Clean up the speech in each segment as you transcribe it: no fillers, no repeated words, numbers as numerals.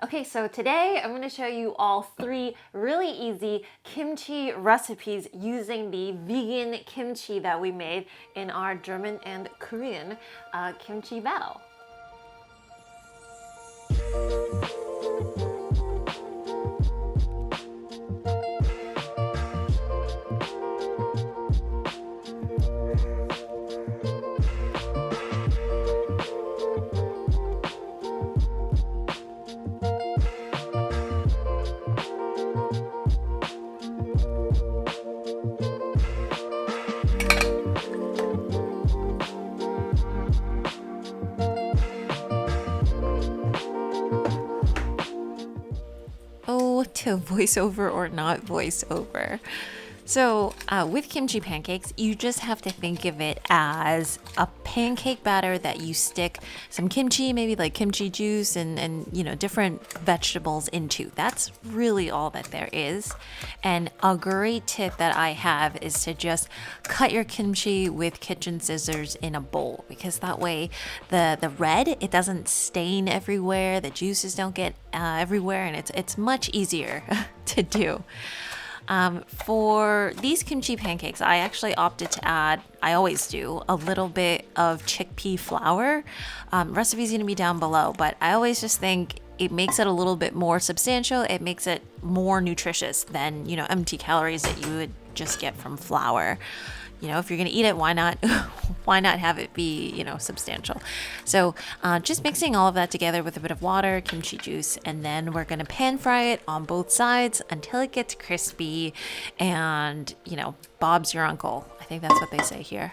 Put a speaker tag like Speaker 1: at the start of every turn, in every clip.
Speaker 1: Okay, so today I'm going to show you all 3 really easy kimchi recipes using the vegan kimchi that we made in our German and Korean kimchi battle. Oh, to voiceover or not voiceover. So with kimchi pancakes, you just have to think of it as a pancake batter that you stick some kimchi, maybe like kimchi juice and different vegetables into. That's really all that there is. And a great tip that I have is to just cut your kimchi with kitchen scissors in a bowl, because that way the red, it doesn't stain everywhere, the juices don't get everywhere, and it's much easier to do. For these kimchi pancakes, I actually opted to add, I always do, a little bit of chickpea flour. Recipe's gonna be down below, but I always just think it makes it a little bit more substantial. It makes it more nutritious than, empty calories that you would just get from flour. If you're gonna eat it, why not have it be, substantial? So just mixing all of that together with a bit of water, kimchi juice, and then we're gonna pan fry it on both sides until it gets crispy and, Bob's your uncle. I think that's what they say here.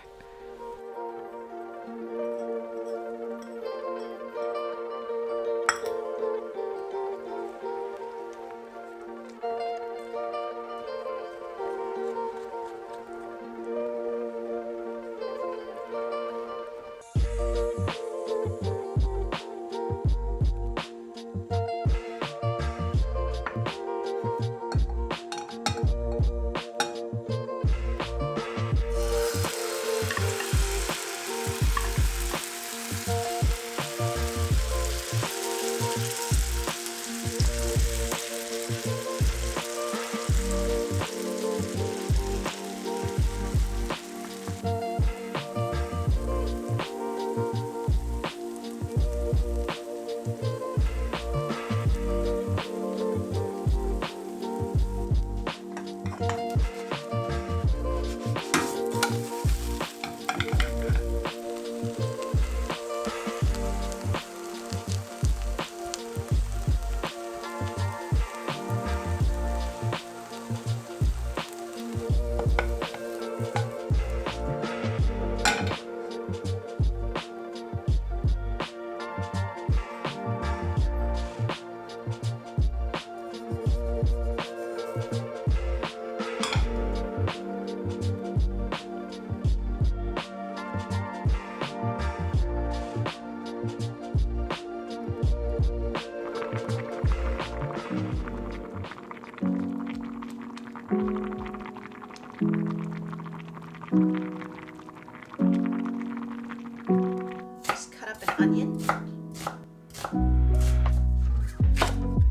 Speaker 1: Just cut up an onion.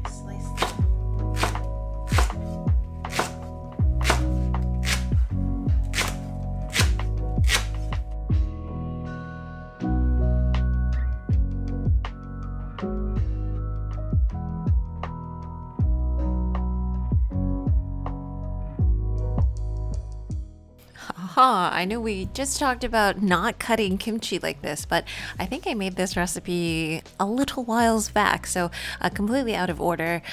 Speaker 1: Slice that. I know we just talked about not cutting kimchi like this, but I think I made this recipe a little whiles back, so completely out of order.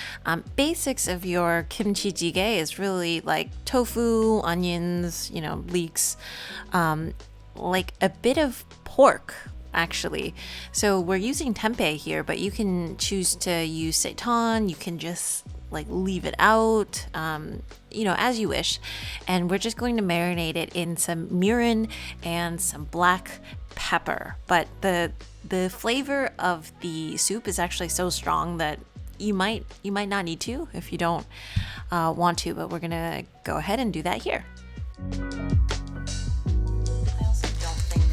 Speaker 1: Basics of your kimchi jjigae is really like tofu, onions, leeks, like a bit of pork, actually. So we're using tempeh here, but you can choose to use seitan. You can just leave it out, as you wish. And we're just going to marinate it in some mirin and some black pepper. But the flavor of the soup is actually so strong that you might not need to if you don't want to, but we're gonna go ahead and do that here. I also don't think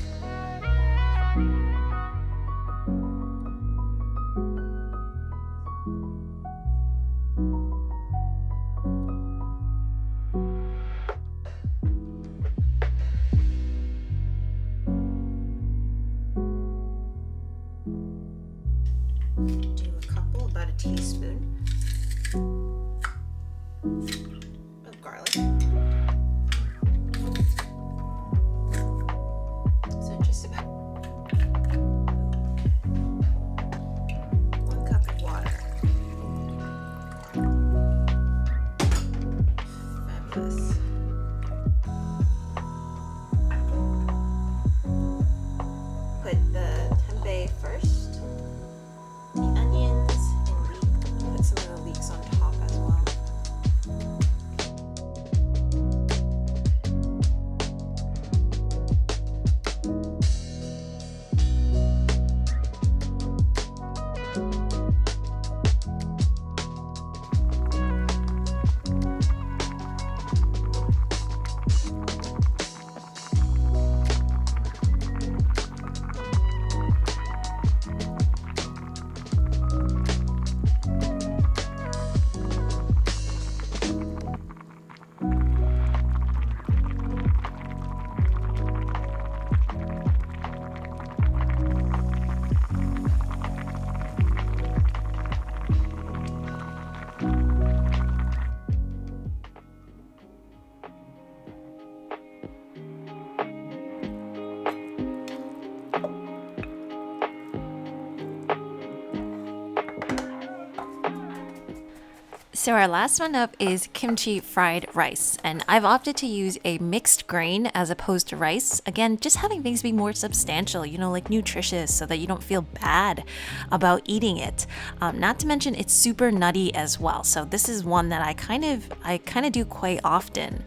Speaker 1: So our last one up is kimchi fried rice, and I've opted to use a mixed grain as opposed to rice. Again, just having things be more substantial, you know, like nutritious, so that you don't feel bad about eating it. Not to mention it's super nutty as well. So this is one that I kind of do quite often.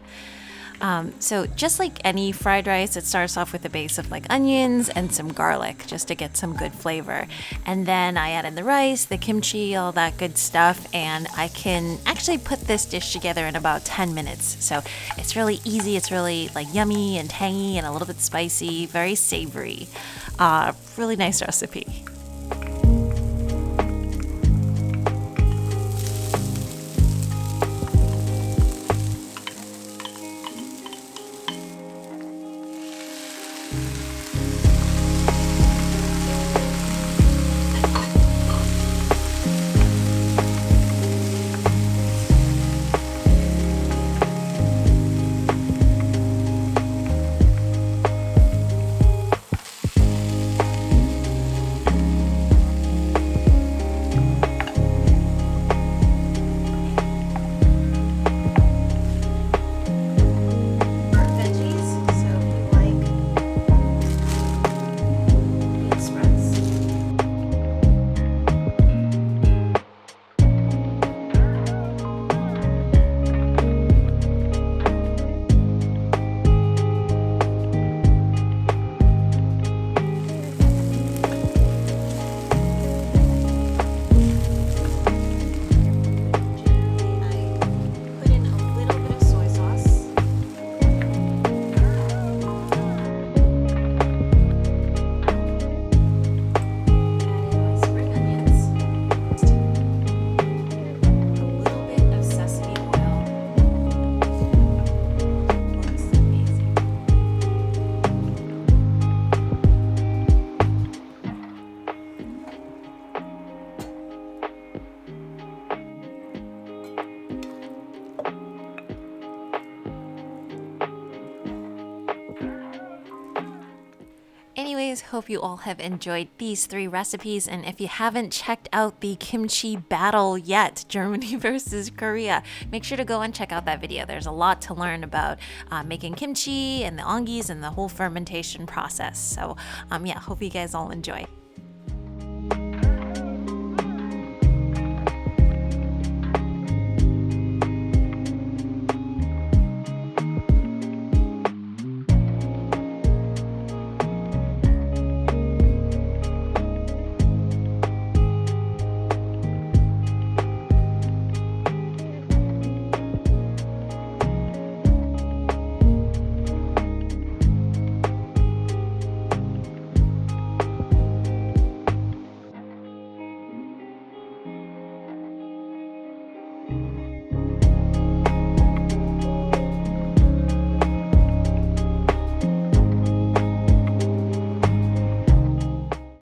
Speaker 1: So just like any fried rice, it starts off with a base of like onions and some garlic just to get some good flavor. And then I add in the rice, the kimchi, all that good stuff, and I can actually put this dish together in about 10 minutes. So it's really easy, it's really like yummy and tangy and a little bit spicy, very savory. Really nice recipe. Anyways, hope you all have enjoyed these 3 recipes, and if you haven't checked out the kimchi battle yet, Germany versus Korea, make sure to go and check out that video. There's a lot to learn about making kimchi and the onggis and the whole fermentation process. So yeah, hope you guys all enjoy.